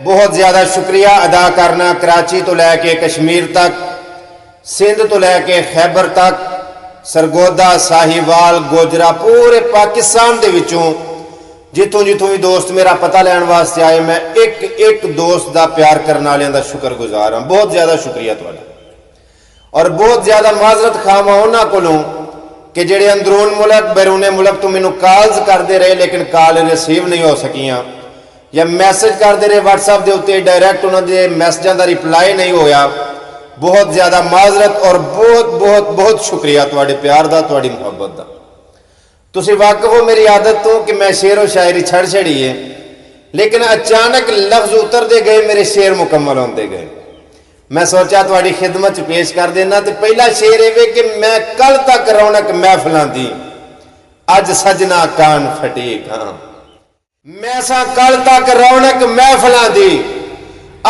بہت زیادہ شکریہ ادا کرنا کراچی تو لے کے کشمیر تک، سندھ تو لے کے خیبر تک، سرگودا، ساہیوال، گوجرا، پورے پاکستان دے وچوں جتوں جتوں بھی دوست میرا پتہ لین واسطے آئے، میں ایک ایک دوست دا پیار کرنے والوں دا شکر گزار ہوں۔ بہت زیادہ شکریہ تھوڑا، اور بہت زیادہ معذرت خواہ انہاں کولوں کہ جڑے اندرون ملک بیرون ملک تو مینوں کالز کرتے رہے لیکن کال ریسیو نہیں ہو سکیاں، یا میسج کرتے رہے واٹس ایپ دے اوتے ڈائریکٹ انہاں دے میسجاں دا رپلائی نہیں ہویا۔ بہت زیادہ معذرت اور بہت بہت بہت شکریہ تواڈے پیار دا، تواڈی محبت دا۔ تسی واقف ہو میری عادت تو کہ میں شعر و شاعری چھڑ چھڑی ہے، لیکن اچانک لفظ اتر دے گئے، میرے شعر مکمل ہوندے گئے۔ میں سوچا تواڈی خدمت پیش کر دینا، تے پہلا شعر ہے کہ میں کل تک رونق محفلاں دی، اج سجنا کان پھٹی کھاں۔ میں سا کل تک رونق محفلاں دی،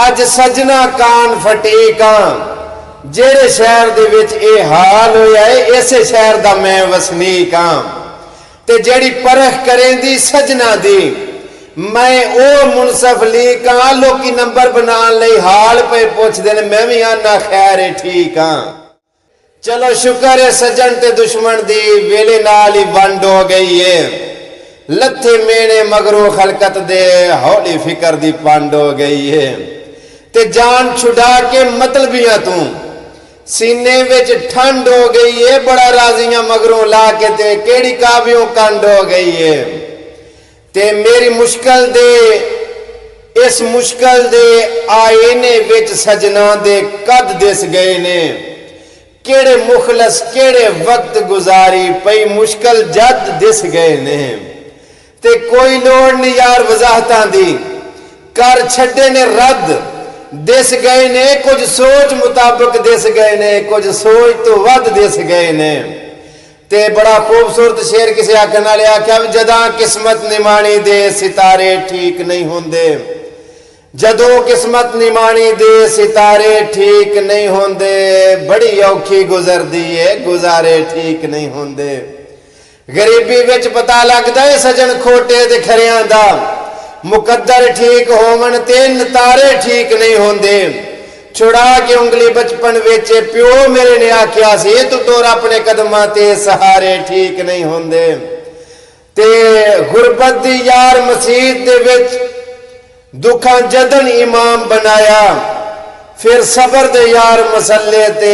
اج سجنا کان پھٹی کھاں۔ جیڑے شہر دے وچ اے حال ہویا ہے، اسے شہر دا میں وسنیک ہاں، تے جیڑی پرخ کریں دی سجنا دی، میں او منصف لیک ہاں۔ لوکی نمبر بنان لئی حال پہ پوچھ دینے، میں بھی آنا خیر ٹھیک ہاں۔ چلو شکر ہے سجن تے دشمن دی، ویلے نالی ونڈ ہو گئی ہے، لتھے مینے مگرو خلقت دے، ہولی فکر دی پانڈ ہو گئی ہے۔ تے جان چھڑا کے مطلبیاں توں، سینے وچ ٹھنڈ ہو گئی ہے، بڑا راضیاں مگروں لا کے تے کیڑی کابیوں کنڈ ہو گئی ہے۔ تے میری مشکل دے، اس مشکل دے آئینے وچ سجنا دے قد دس گئے نے، کیڑے مخلص کیڑے وقت گزاری پئی مشکل جد دس گئے نے۔ تے کوئی لوڑ نہیں یار وضاحتاں دی، کر چھڑے نے رد دس گئے نے، کچھ سوچ مطابق دس گئے نے، کچھ سوچ تو ود دس گئے نے۔ تے بڑا خوبصورت شعر کسی آکھنا لیا کہ جداں قسمت نمانی دے ستارے ٹھیک نہیں ہوندے، جدوں قسمت نمانی دے ستارے ٹھیک نہیں ہوندے، بڑی اوکھی گزر دیئے گزارے ٹھیک نہیں ہوندے۔ غریبی وچ پتہ لگدا ہے سجن کھوٹے دے کھریاں دا، مقدر ٹھیک ہوون تے نتارے ٹھیک نہیں ہوندے۔ چھڑا کے انگلی بچپن ویچے پیو میرے نے آکھیا سی، تو تور اپنے قدماں تے سہارے ٹھیک نہیں ہوندے۔ تے غربت دی یار مسیح دے وچ دکھاں جدن امام بنایا، پھر صبر دے یار مسلے تے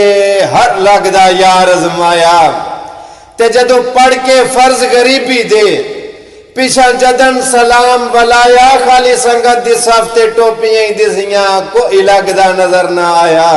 ہر لگدا یار ازمایا۔ تے جدوں پڑھ کے فرض غریبی دے، پیچھا جدن سلام ولایا، خالی سنگت دی صف تے ٹوپیاں دسیاں، کوئی لگدا نظر نہ آیا۔